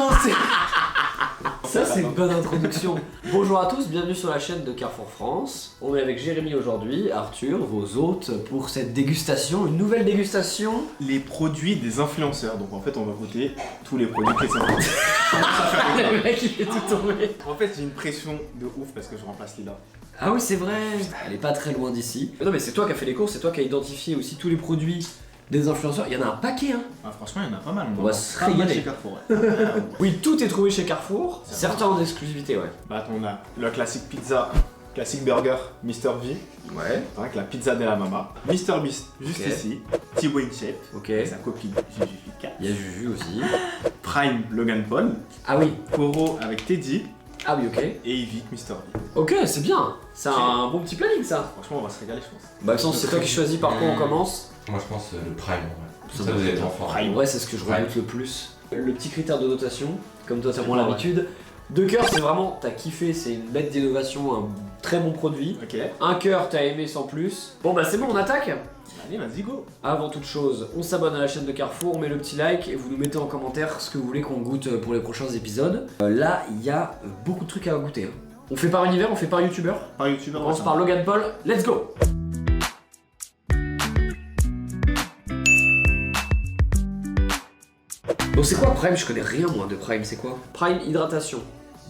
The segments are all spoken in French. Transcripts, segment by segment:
c'est... Ça c'est une bonne introduction. Bonjour à tous, bienvenue sur la chaîne de Carrefour France. On est avec Jérémy aujourd'hui, Arthur, vos hôtes pour cette dégustation, une nouvelle dégustation. Les produits des influenceurs. Donc en fait on va goûter tous les produits qui sont influenceurs. Le mec il est tout tombé. En fait j'ai une pression de ouf parce que je remplace Lila. Ah oui c'est vrai, elle est pas très loin d'ici. Non mais c'est toi qui as fait les courses, c'est toi qui as identifié aussi tous les produits des influenceurs. Il y en a un paquet hein. Ah, franchement il y en a pas mal. On va se régaler. Chez Carrefour. Oui tout est trouvé chez Carrefour, certains en exclusivité ouais. Bah on a le classique pizza, classique burger, Mr V. Ouais. Avec la pizza de la mama. Mr Beast juste ici. T-Wayne Shape. Ok. Et sa copine Jujufica. Il y a Juju aussi. Prime Logan Paul. Ah oui. Poro avec Teddy. Ah oui ok. Et Evic Mr V. Ok c'est bien. C'est un bon petit planning ça. Franchement on va se régaler je pense. Bah Maxence c'est toi qui choisis par quoi on commence. Moi je pense le Prime en vrai. Ça Ça vous êtes en forme. En vrai, c'est ce que je redoute le plus. Le petit critère de notation, comme toi, t'as moins l'habitude. 2 cœurs, c'est vraiment, t'as kiffé, c'est une bête d'innovation, un très bon produit. Ok. 1 cœur, t'as aimé sans plus. Bon, bah c'est bon, on attaque. Allez vas-y go. Avant toute chose, on s'abonne à la chaîne de Carrefour, on met le petit like et vous nous mettez en commentaire ce que vous voulez qu'on goûte pour les prochains épisodes. Là, il y a beaucoup de trucs à goûter. Hein. On fait par univers, on fait par youtubeur. Par youtubeur. On commence par Logan Paul, let's go. Bon c'est quoi Prime? Je connais rien moi de Prime, c'est quoi? Prime hydratation.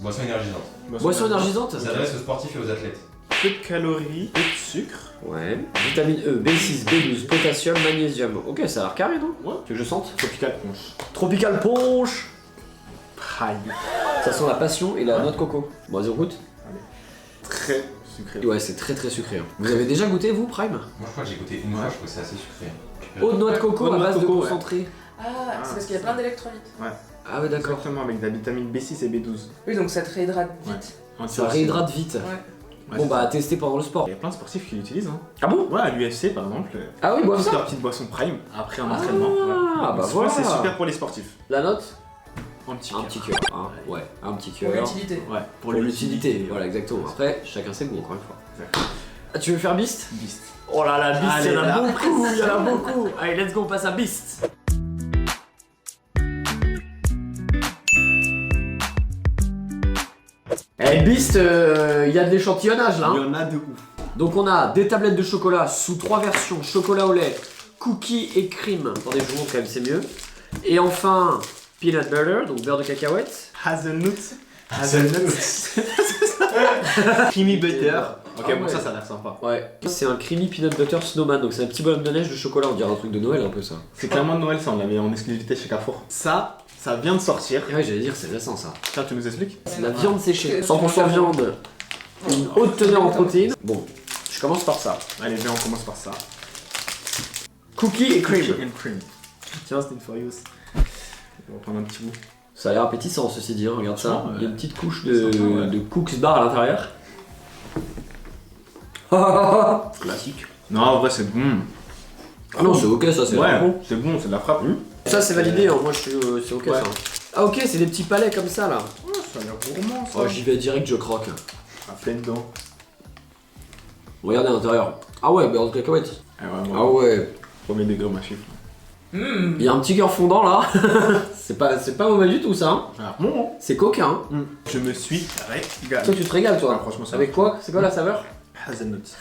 Boisson énergisante. Boisson énergisante? Ça s'adresse aux sportifs et aux athlètes. Peu de calories, peu de sucre. Ouais. Vitamine E, B6, B12, potassium, magnésium. Ok, ça a l'air carré non? Ouais. Tu veux que je sente? Tropical punch. Tropical punch. Prime. Ça sent la passion et la noix de coco. Bon vas-y on goûte. Très sucré. Ouais c'est très sucré. Hein. Vous avez déjà goûté vous Prime? Moi je crois que j'ai goûté une fois, je trouve que c'est assez sucré. Eau de noix de coco Eau de à noix de base de coco, concentré. Ah, c'est parce qu'il y a plein d'électrolytes. Ah ouais d'accord. Exactement, avec de la vitamine B6 et B12. Oui, donc ça te réhydrate vite. Ça réhydrate vite. Ouais. Bon bah à tester pendant le sport. Il y a plein de sportifs qui l'utilisent. Hein. Ah bon? Ouais, à l'UFC par exemple. Ah oui, boivent C'est ça? leur petite boisson Prime après un entraînement. Ah bah voilà. C'est super pour les sportifs. La note? Un petit Un cœur. petit cœur. Hein. Ouais, un petit Pour cœur. l'utilité. Ouais, Pour l'utilité, voilà exactement. Après, chacun ses goûts encore une fois. Exact. Ah, tu veux faire Beast? Beast. Oh là là, Beast, il y en a Allez, là. beaucoup, il y en a beaucoup. Allez, let's go, on passe à Beast. Eh Beast, il y a de l'échantillonnage là. Il y Hein. en a de ouf. Donc on a des tablettes de chocolat sous 3 versions, chocolat au lait, cookies et cream. Attendez, je vous montre quand même, c'est mieux. Et enfin, peanut butter, donc beurre de cacahuète. Hazelnut. Creamy butter. Ok, Ah bon ouais. ça a l'air sympa. Ouais. C'est un creamy peanut butter snowman, donc c'est un petit bonhomme de neige de chocolat, on dirait un truc de Noël un peu ça. C'est clairement de Noël ça, on l'avait en exclusivité chez Carrefour. Ça vient de sortir. Et ouais, j'allais dire, c'est récent ça. Tiens, tu nous expliques? C'est de la viande séchée, 100% viande, une haute teneur en protéines. Bon, je commence par ça. Allez, viens, on commence par ça. Cookies et cream. Cookie and cream. Tiens, c'était une for use. On va prendre un petit bout. Ça a l'air appétissant ceci dit, hein, regarde ça. Franchement, Il y a une petite couche sympa, ouais. de cookies bar à l'intérieur. Classique. Non, en vrai, c'est bon. Ah non, c'est ok ça, c'est Ouais, bon. c'est bon, c'est de la frappe. Ça c'est validé, hein. Moi je suis, c'est ok Ouais. ça. Ah ok, c'est des petits palets comme ça là. Oh, ça a l'air gourmand ça. Oh, j'y vais direct, je croque. À pleine dents. Regardez à l'intérieur. Ah ouais, beurre de cacahuète. Ah ouais, Ah ouais. Premier degré, ma chiffre. Il y a un petit cœur fondant là. c'est pas mauvais du tout ça. Hein. Ah bon, C'est coquin. Hein. Je me suis régalé. Toi tu te régales toi. Ah, franchement, ça Avec va. quoi? C'est quoi la saveur? Hazelnut.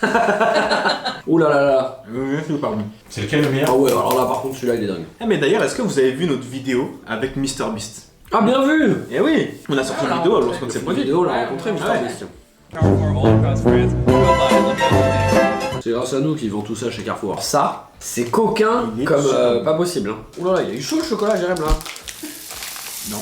Ouh là là là. Oui, pardon. C'est lequel le meilleur? Ah ouais, alors là par contre celui-là il est dingue. Ah, mais d'ailleurs, est-ce que vous avez vu notre vidéo avec Mr Beast? Ah bien vu. Eh oui, on a sorti une vidéo lorsqu'on s'est Cette produit. vidéo on l'a rencontré Mr. Ouais. Beast. Carrefour all across France. Go buy and look at C'est grâce à nous qu'ils vendent tout ça chez Carrefour. Alors ça, c'est coquin Il est comme super. pas possible. Hein. Ouh là là, il y a eu chaud le chocolat Jérém là. Non.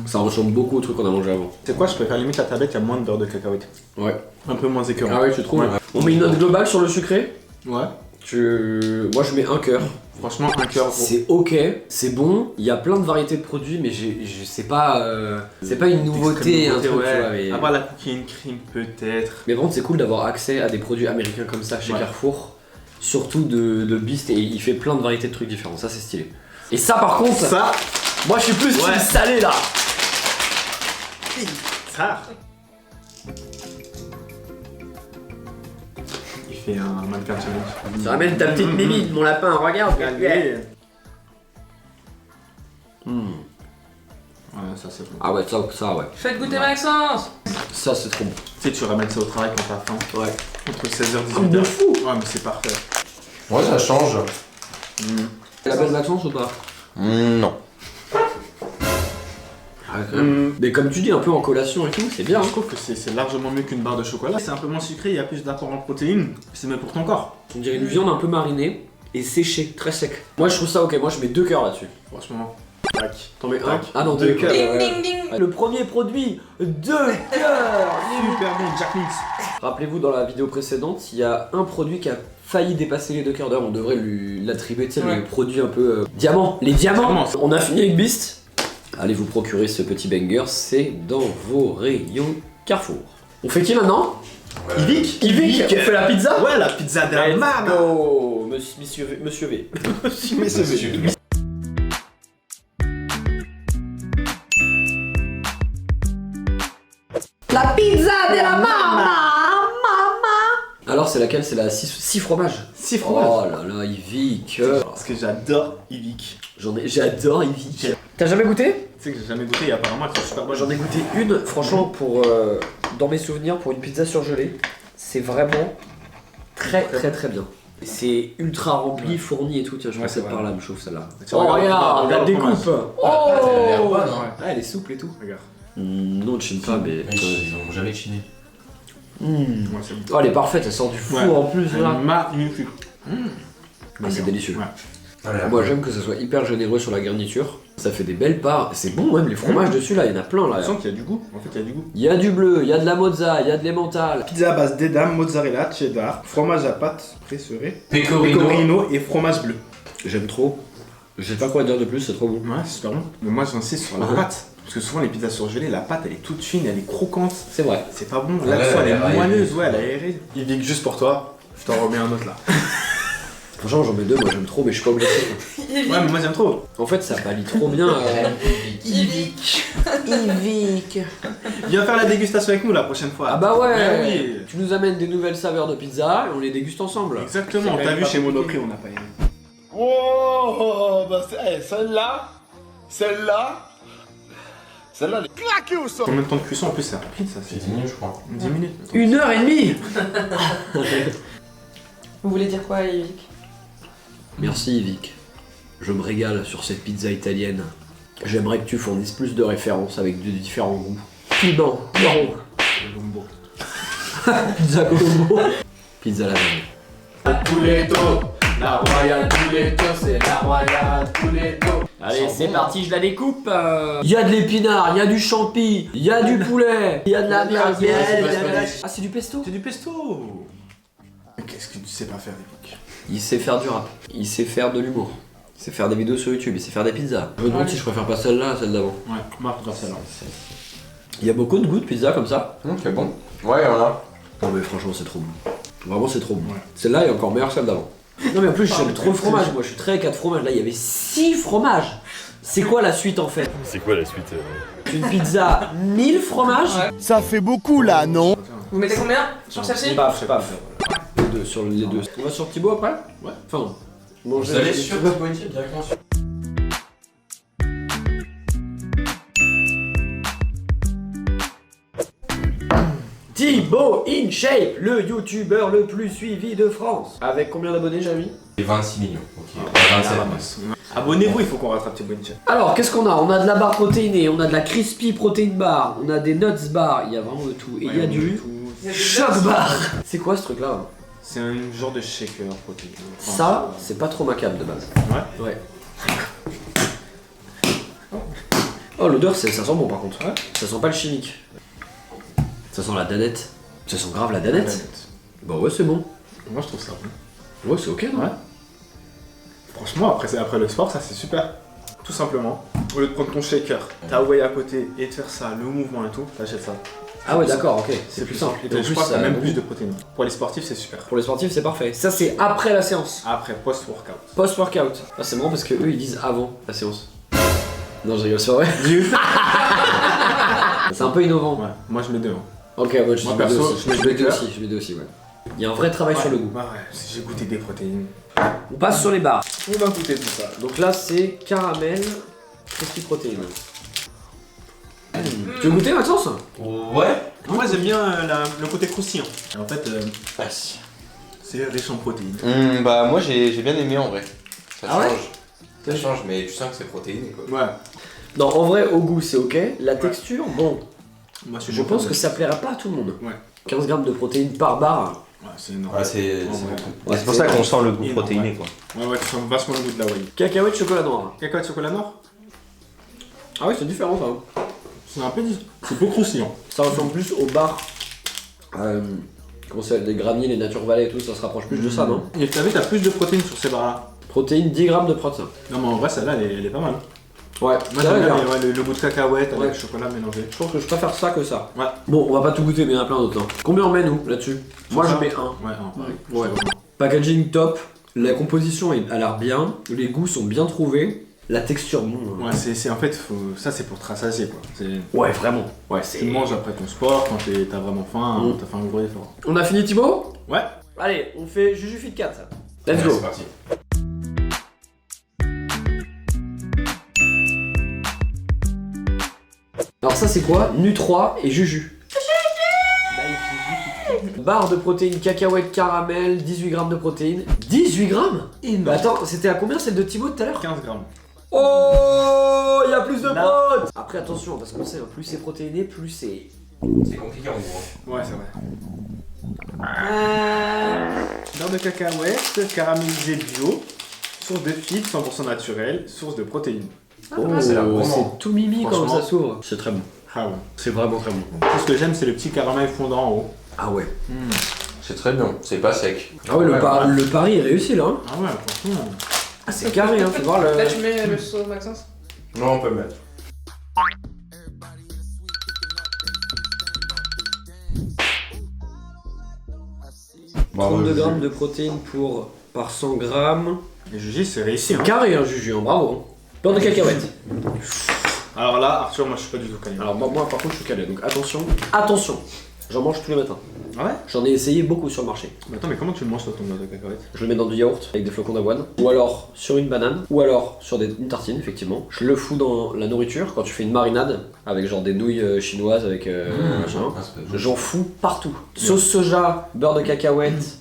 Ça ressemble beaucoup au truc qu'on a mangé avant. C'est quoi, je préfère limite la tablette, il y a moins de beurre de cacahuète. Ouais. Un peu moins écœurant. Ah ouais, tu trouves? Ouais. On met une note globale sur le sucré. Ouais. Moi je mets un cœur. Franchement, un cœur gros. C'est ok, c'est bon. Il y a plein de variétés de produits, mais c'est pas une nouveauté, un truc, tu vois. Mais... À part la cookie and cream, peut-être. Mais par contre, c'est cool d'avoir accès à des produits américains comme ça chez Ouais. Carrefour. Surtout de Beast, et il fait plein de variétés de trucs différents. Ça, c'est stylé. Et ça, par contre, Ça, moi je suis plus Ouais. team salé là. ça. Il fait un mannequin challenge. Tu ramènes ta petite mimine, mon lapin, regarde. Allez. ça c'est bon. Ah ouais, ça ouais. Faites goûter Maxence. Ça c'est trop bon. Tu sais, tu ramènes ça au travail quand t'as faim. Ouais. Entre 16h et Comme de 18h. fou. Ouais, mais c'est parfait. Ouais, ça change. La belle Maxence ou pas? Non. Ah, quand même. Mais comme tu dis, un peu en collation et tout, c'est bien. Je trouve que c'est largement mieux qu'une barre de chocolat. C'est un peu moins sucré, il y a plus d'apport en protéines. C'est même pour ton corps. On dirait une viande un peu marinée et séchée, très sec. Moi je trouve ça ok, moi je mets 2 cœurs là-dessus. Franchement. Tac. T'en mets un? Tac. Ah non, 2 Deux cœurs. cœurs. Ding ding ding. Le premier produit, 2 cœurs. Super bon, Jack Mix. Rappelez-vous, dans la vidéo précédente, il y a un produit qui a failli dépasser les 2 cœurs d'heure. On devrait l'attribuer, tu sais, Ouais. le produit un peu diamant. Les diamants. Diamant. On a fini avec Beast. Allez vous procurer ce petit banger, c'est dans vos rayons Carrefour. On fait qui maintenant? Yvick. Yvick, on fait la pizza? Ouais, la pizza de la Let's mama. go, Monsieur V. Monsieur V. La pizza de la mama. Alors c'est laquelle? C'est la 6 fromages. 6 fromages. Oh là là, Yvick. Parce que j'adore Yvick. J'adore Yvick. T'as jamais goûté? Tu sais que j'ai jamais goûté et apparemment elle est super bonne. Moi j'en ai goûté une, franchement, pour dans mes souvenirs, pour une pizza surgelée. C'est vraiment très bien. C'est ultra rempli, fourni et tout. Tiens, je Ouais, vais c'est essayer de vrai. par là, me chauffe celle-là. Tiens, Oh regarde, la regarde le découpe. fromage. Oh, Elle a l'air bonne, hein. Ouais, elle est souple et tout. Regarde. Non, je chine pas, mais. Ils ont jamais chiné. Mm. Ouais, c'est bon. Oh, elle est parfaite, elle sort du four Ouais. en plus là. Magnifique. Mais c'est délicieux. Ouais. Moi j'aime que ça soit hyper généreux sur la garniture. Ça fait des belles parts. C'est bon même les fromages dessus là, il y en a plein là. Tu sens qu'il y a du goût. En fait, il y a du goût. Il y a du bleu, il y a de la mozza, il y a de l'emmental. Pizza à base d'edam, mozzarella, cheddar, fromage à pâte presserée, Pecorino. pecorino et fromage bleu. J'aime trop. Je sais pas quoi dire de plus, c'est trop bon. Ouais, c'est super bon. Mais moi, j'insiste sur la pâte. Parce que souvent, les pizzas surgelées, la pâte, elle est toute fine, elle est croquante. C'est vrai. C'est pas bon. Ouais, Là, tu vois, elle elle est est moelleuse. aérée. Ouais, elle est aérée. Yvick, juste pour toi, je t'en remets un autre là. Franchement j'en mets 2, moi j'aime trop mais je suis pas obligé. Ouais, mais moi, j'aime trop. En fait ça pallie trop bien. Yvick. Yvick. Viens faire la dégustation avec nous la prochaine fois. Ah bah ouais. Ouais, oui. Tu nous amènes des nouvelles saveurs de pizza et on les déguste ensemble. Exactement, C'est t'as même vu pas chez compliqué. Monoprix, on n'a pas aimé. Oh, bah celle-là, elle est claquée au sol. Combien de temps de cuisson en plus? C'est rapide ça, C'est 10 minutes, je crois. 10 minutes. 1h30. Vous voulez dire quoi, Yvick? Merci Yvick. Je me régale sur cette pizza italienne. J'aimerais que tu fournisses plus de références avec de différents goûts. Piment, poireau, Colombo. pizza Colombo, pizza lasagne. Pouletto, la royale Pouletto, c'est la royale Pouletto. Allez, c'est parti, je la découpe. Il y a de l'épinard, il y a du champi, il y a du poulet, il y a de la merguez, il y a de la... Ah, c'est du pesto. C'est du pesto. Qu'est-ce que tu sais pas faire, Yvick? Il sait faire du rap, il sait faire de l'humour, il sait faire des vidéos sur YouTube, il sait faire des pizzas. Je me demande si je préfère pas celle-là à celle d'avant. Ouais, marque dans celle-là. Il y a beaucoup de goûts de pizza comme ça. C'est bon. Ouais, voilà. Non mais franchement c'est trop bon. Vraiment c'est trop bon. Ouais. Celle-là est encore meilleure que celle d'avant. Non mais en plus j'aime trop le fromage, moi je suis très 4 fromages. Là il y avait 6 fromages. C'est quoi la suite en fait? C'est quoi la suite Une pizza 1000 fromages? Ouais. Ça fait beaucoup là, non? Vous mettez combien sur celle-ci? Paf, paf. Les deux, sur les deux. On va sur Thibaut après? Ouais. Enfin, Vous allez sur Thibaut directement sur. Thibaut InShape, le youtubeur le plus suivi de France. Avec combien d'abonnés, Jamy? Et 26 millions. Ok. 27. Abonnez-vous, il faut qu'on rattrape tes bonnes chaînes. Alors, qu'est-ce qu'on a? On a de la barre protéinée, on a de la crispy protein bar, on a des nuts bar, il y a vraiment de tout. Et il y a du choc bar. C'est quoi ce truc là? C'est un genre de shaker protéiné. Ça, c'est pas trop macabre de base. Ouais. Ouais. Oh, l'odeur, ça sent bon par contre. Ouais. Ça sent pas le chimique. Ça sent la danette. Ça sent grave la danette. Bah ouais, c'est bon. Moi je trouve ça bon. Ouais, c'est ok, non? Ouais. Franchement, après le sport, ça c'est super. Tout simplement. Au lieu de prendre ton shaker, ta whey à côté et de faire ça, le mouvement et tout, t'achètes ça. Ah ouais, d'accord, ok. C'est plus simple. Et En je plus, crois que ça- t'as même plus de protéines. Pour les sportifs, c'est super. Pour les sportifs, c'est parfait. Ça, c'est après la séance. Après, post-workout. Post-workout. Ah, c'est marrant parce que eux, ils disent avant la séance. Non, je rigole, c'est vrai. C'est un peu innovant. Ouais, moi je mets deux. Hein. Ok, ouais, je Moi, mets deux perso, aussi. je mets Je mets deux deux aussi, je mets deux aussi, ouais. Il y a un vrai travail sur le goût. Bah ouais, j'ai goûté des protéines. On passe sur les barres. On va goûter tout ça. Donc là, c'est caramel, crispy protéine. Tu veux goûter, Maxence? Ouais. Moi j'aime bien le côté croustillant. Et en fait, c'est riche en protéines. Bah moi j'ai bien aimé en vrai. Ça Ah ouais change. Ça change, mais tu sens que c'est protéiné quoi. Ouais. Non, en vrai, au goût, c'est ok. La texture, bon, Moi je pense que ça plaira pas à tout le monde. Ouais. 15 grammes de protéines par barre. Ouais, c'est énorme. Ouais, c'est Ouais. beaucoup. C'est pour ça qu'on sent le goût énorme, protéiné quoi. Ouais, tu sens vachement le goût de la whey. Cacahuète, chocolat noir. Cacahuète chocolat noir, Ah oui, c'est différent ça. c'est un peu c'est peu croustillant. Ça ressemble plus aux barres. Comment ça, des Grammy, les Nature Valley et tout, ça se rapproche plus de ça, non? Et t'as vu, t'as plus de protéines sur ces barres-là. Protéines, 10 grammes de protéines. Non, mais en vrai, celle-là, elle est pas mal. Ouais, Moi, ça va j'aime bien bien. le goût de cacahuète avec Ouais. le chocolat mélangé. Je pense que je préfère ça que ça. Ouais. Bon, on va pas tout goûter, mais il y en a plein d'autres. Hein. Combien on met nous là-dessus? Moi je ça mets 1. Ouais, pareil. Ouais. Packaging top, la composition a l'air bien, les goûts sont bien trouvés, la texture bon. Ouais, c'est en fait, ça c'est pour te rassasier quoi. Ouais, vraiment. Ouais, Tu manges après ton sport, quand t'as vraiment faim, t'as fait un gros effort. On a fini Thibaut? Ouais. Allez, on fait Juju Fit 4. Ouais, Let's go. C'est parti. Alors ça c'est quoi? Nu3 et Juju. Barre de protéines cacahuètes caramel, 18 grammes de protéines. 18 grammes? Bah attends, c'était à combien celle de Thibaut tout à l'heure? 15 grammes. Oh, il y a plus de Là. protes. Après attention, parce qu'on sait, plus c'est protéiné, plus c'est... C'est compliqué en gros. Ouais, c'est vrai. Beurre de cacahuète, caramélisé bio, source de fibres 100% naturelle, source de protéines. Oh, c'est la gourmand. c'est tout mimi quand Franchement. ça s'ouvre. C'est très bon. Ah ouais. C'est vraiment très bon. Tout ce que j'aime, c'est le petit caramel fondant en haut. Ah ouais. C'est très bien, c'est pas sec. Ah ouais, le pari est réussi là. Hein. Ah ouais, franchement. Ah c'est carré, hein, tu vois le... Là, tu mets le sauce Maxence. Non, on peut le mettre. Bah, 32 grammes de protéines par 100 grammes. Les Juju, c'est réussi. Hein. Carré hein, Juju, hein, bravo. Hein. Beurre de cacahuète. Alors là, Arthur, moi je suis pas du tout calé. Alors moi par contre je suis calé, donc attention. Attention. J'en mange tous les matins. Ah ouais? J'en ai essayé beaucoup sur le marché. Mais attends, mais comment tu le manges toi ton beurre de cacahuète? Je le mets dans du yaourt avec des flocons d'avoine, ou alors sur une banane, ou alors sur une tartine, effectivement. Je le fous dans la nourriture quand tu fais une marinade, avec genre des nouilles chinoises, avec machin. Ah, c'est pas bon. J'en fous partout. Sauce soja, beurre de cacahuète,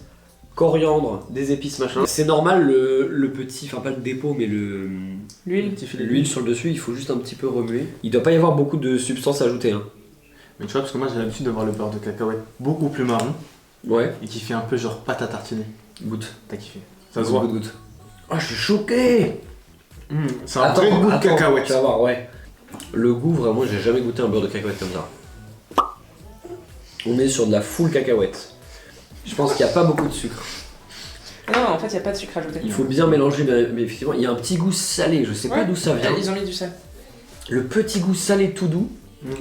coriandre, des épices, machin. C'est normal le petit, enfin pas le dépôt, mais L'huile. Petit filet l'huile sur le dessus, il faut juste un petit peu remuer. Il doit pas y avoir beaucoup de substances ajoutées. Hein. Mais tu vois, parce que moi j'ai l'habitude de voir le beurre de cacahuète beaucoup plus marron Ouais. et qui fait un peu genre pâte à tartiner. Goûte. T'as kiffé. Ça se voit. Goûte. Ah, je suis choqué. C'est un vrai goût de cacahuète. Tu vas voir, ouais. Le goût, vraiment, j'ai jamais goûté un beurre de cacahuète comme ça. On est sur de la full cacahuète. Je pense qu'il n'y a pas beaucoup de sucre. Non, en fait, il n'y a pas de sucre ajouté. Il faut bien mélanger, mais effectivement, il y a un petit goût salé, je sais pas Ouais. d'où ça vient. Ils ont mis du sel. Le petit goût salé tout doux,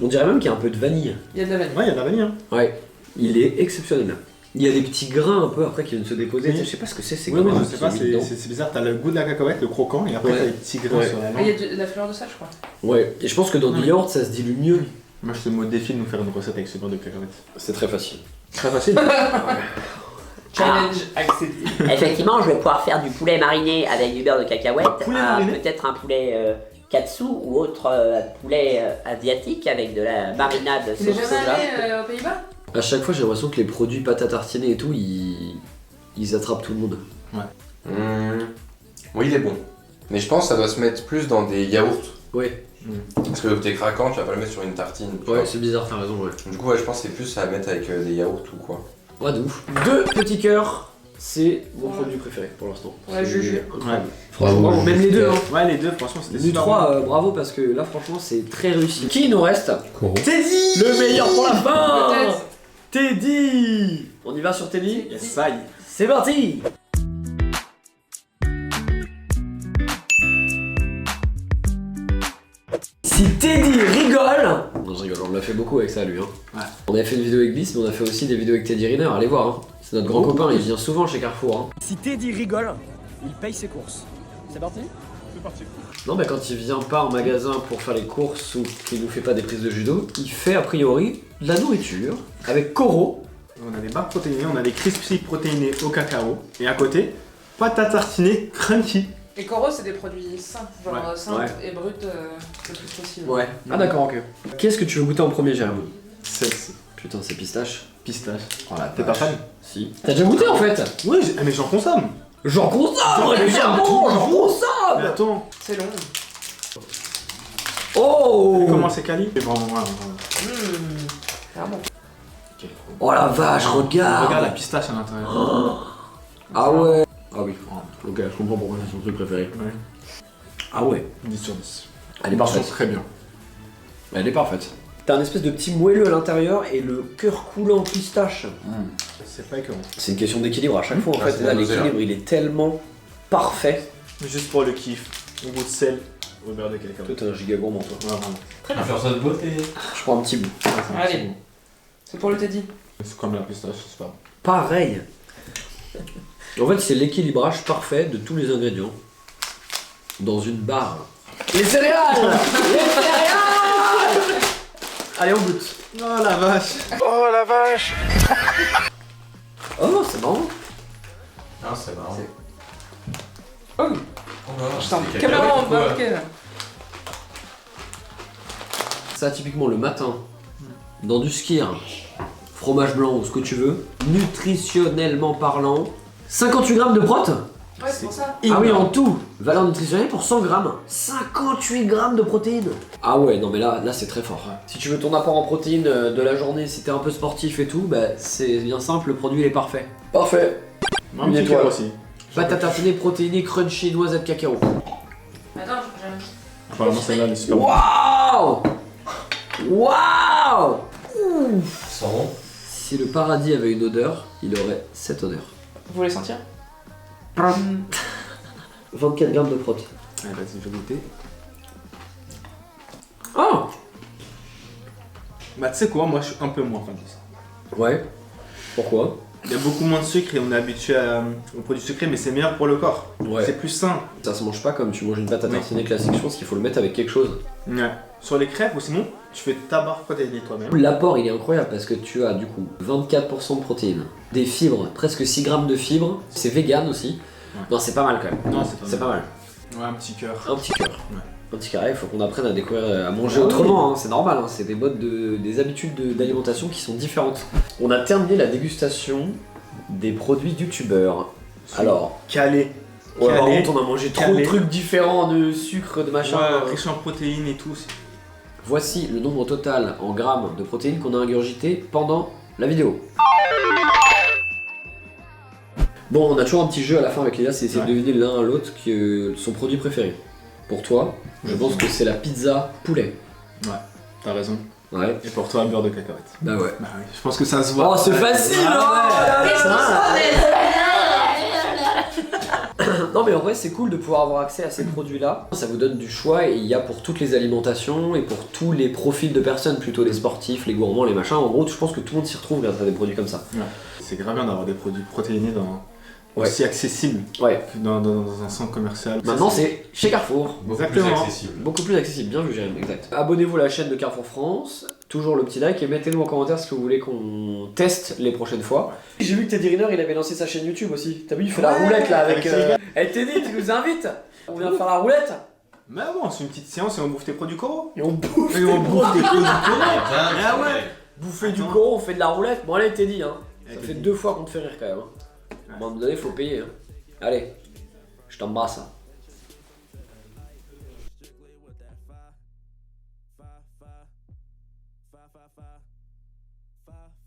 on dirait même qu'il y a un peu de vanille. Il y a de la vanille. Ouais, il y a de la vanille. Hein. Ouais, il est exceptionnel. Il y a des petits grains un peu après qui viennent se déposer. Oui. Je sais pas ce que c'est ces Oui, grains. je sais pas, qui sont mis dedans. c'est bizarre. T'as le goût de la cacahuète, le croquant, et après Ouais. t'as les petits grains Ouais. sur la Ah, il y langue. a de la fleur de sel, je crois. Ouais, et je pense que dans du Ouais. yaourt, ça se dilue mieux. Moi je te mets au défi de nous faire une recette avec ce beurre de cacahuète. C'est très facile. Très facile. Challenge accepté. Effectivement, je vais pouvoir faire du poulet mariné avec du beurre de cacahuète, Poulet mariné peut-être un poulet katsu ou autre poulet asiatique avec de la marinade Il est sauce jamais soja. allé aux Pays-Bas? À chaque fois, j'ai l'impression que les produits pâte à tartiner et tout, ils attrapent tout le monde. Oui, il est bon. Mais je pense que ça doit se mettre plus dans des yaourts. Ouais, Parce que le thé craquant, tu vas pas le mettre sur une tartine. tu ouais, vois. c'est bizarre, t'as raison, ouais. Du coup, ouais, je pense que c'est plus à mettre avec des yaourts ou quoi. Ouais, de ouf. Deux petits cœurs, c'est mon produit préféré pour l'instant. Ouais, C'est Juju. incroyable. Ouais. Franchement, Bravo, même Juju. les deux, hein. Ouais, les deux, franchement, c'était Du super 3, bravo parce que là, franchement, c'est très réussi. Qui nous reste? Teddy. Le meilleur pour la fin. Peut-être. Teddy. On y va sur Teddy? Yes, ça y est. C'est parti. Si Teddy rigole... Non, je rigole, on l'a fait beaucoup avec ça, lui. Hein. Ouais. On avait fait une vidéo avec Bliss, mais on a fait aussi des vidéos avec Teddy Riner, allez voir. Hein. C'est notre grand copain, il vient souvent chez Carrefour. Hein. Si Teddy rigole, il paye ses courses. C'est parti? Non, mais quand il vient pas en magasin pour faire les courses ou qu'il nous fait pas des prises de judo, il fait a priori de la nourriture avec Koro. On a des barres protéinées, on a des crispy protéinés au cacao. Et à côté, pâte à tartiner crunchy. Et Coro, c'est des produits sains, genre Ouais. simples Ouais. et bruts le plus possible. Ouais. Ah d'accord, ok. Qu'est-ce que tu veux goûter en premier, Jérémy? Celle-ci. Putain, c'est pistache. Pistache. Oh la T'es pas vache. fan? Si. T'as déjà goûté en fait? Oui, mais j'en consomme. J'en consomme régulièrement, j'en Mais consomme. attends, C'est long. Oh. comment c'est quali? C'est vraiment vraiment. Clairement. Oh la vache, regarde. Regarde la pistache à l'intérieur. Ah ouais. Ah oui. Ok, je comprends pourquoi c'est son truc préféré. Ouais. Ah ouais. 10 sur 10. Elle est parfaite. Très bien. Elle est parfaite. T'as un espèce de petit moelleux à l'intérieur et le cœur coulant pistache. C'est pas écœurant. C'est une question d'équilibre à chaque fois en Ouais, fait. c'est Là, bien dosé, l'équilibre il est tellement parfait. Juste pour le kiff. Un goût de sel au beurre de Toi cacahuète. t'es un giga gourmand toi. Ouais, vraiment. Très bien. Faire ça de beauté. Je prends un petit bout. Ouais, c'est un Allez. petit goût. C'est pour le Teddy. C'est comme la pistache, c'est pas. Pareil. En fait c'est l'équilibrage parfait de tous les ingrédients dans une barre. Les céréales. Les céréales. Allez on goûte. Oh la vache. Oh c'est marrant. Ah, c'est marrant. Oh, Oh là, putain, c'est caméra cacahuète, quoi. embarquée là. Ça typiquement le matin, dans du skyr, fromage blanc ou ce que tu veux, nutritionnellement parlant, 58 grammes de prot. Ouais, c'est pour ça. Ah oui, en tout, valeur nutritionnelle pour 100 grammes. 58 grammes de protéines. Ah ouais, non mais là c'est très fort. Si tu veux ton apport en protéines de la journée, si t'es un peu sportif et tout, bah c'est bien simple, le produit il est parfait. Parfait. Un Une petit étoile. cœur aussi. Pâte à tartiner protéinée, crunchy, noisette cacao. Attends, j'aime. Apparemment celle-là elle est super bonne. Waouh. Waouh. Sans rond. Si le paradis avait une odeur, il aurait cette odeur. Vous voulez sentir 24 grammes de prot. Allez, vas-y, je vais goûter. Oh. Bah tu sais quoi, moi je suis un peu moins fan de ça. Ouais. Pourquoi? Il y a beaucoup moins de sucre et on est habitué aux produits sucrés, mais c'est meilleur pour le corps. Ouais. C'est plus sain. Ça se mange pas comme tu manges une pâte à Oui. tartiner classique, je pense qu'il faut le mettre avec quelque chose. Ouais. Sur les crêpes ou sinon, tu fais ta barre protéinée toi-même. L'apport il est incroyable parce que tu as du coup 24% de protéines, des fibres, presque 6 grammes de fibres, c'est vegan aussi. Ouais. Non c'est pas mal quand même. Non, C'est pas mal. Ouais, un petit cœur. Un petit cœur. Ouais. Un petit carré, il faut qu'on apprenne à découvrir, à manger Ah autrement, hein, c'est normal, hein, c'est des modes des habitudes d'alimentation qui sont différentes. On a terminé la dégustation des produits youtubeurs. Alors, Calé. ouais, par Calé. contre on a mangé trop Calé. de trucs différents, de sucre, de machin. Ouais, riche en protéines et tout. Voici le nombre total en grammes de protéines qu'on a ingurgité pendant la vidéo. Bon, on a toujours un petit jeu à la fin avec Léa, c'est essayer de Ouais. deviner l'un à l'autre son produit préféré. Pour toi, je pense que c'est la pizza poulet. T'as raison. Ouais. Et pour toi, beurre de cacahuète. Bah ouais. Bah oui, je pense que ça se voit. Oh, c'est facile, Ah Non mais en vrai c'est cool de pouvoir avoir accès à ces produits-là. Ça vous donne du choix et il y a pour toutes les alimentations et pour tous les profils de personnes, plutôt les sportifs, les gourmands, les machins. En gros, je pense que tout le monde s'y retrouve grâce à des produits comme ça. C'est grave bien d'avoir des produits protéinés Ouais. aussi accessibles Ouais. que dans un centre commercial. Maintenant c'est chez Carrefour. Beaucoup plus Exactement. accessible. Beaucoup plus accessible, bien vu Jérémy, exact. Abonnez-vous à la chaîne de Carrefour France, toujours le petit like et mettez-nous en commentaire ce que vous voulez qu'on teste les prochaines fois. J'ai vu que Teddy Riner il avait lancé sa chaîne YouTube aussi. T'as vu, il fait la Ouais, roulette là avec. avec ses gars. Eh Teddy, tu nous invites? On vient faire la roulette Mais bon, c'est une petite séance et on bouffe tes produits coraux. et on bouffe. Et on bouffe tes produits coraux. Ah ouais. Bouffer du Attends. corps, on fait de la roulette. Bon allez Teddy, hein. Ça Allez, fait Teddy. 2 fois qu'on te fait rire quand même. Hein. À un moment donné, faut payer. Hein. Allez, je t'embrasse. Hein. Fa, fa, fa, fa, fa, fa, fa.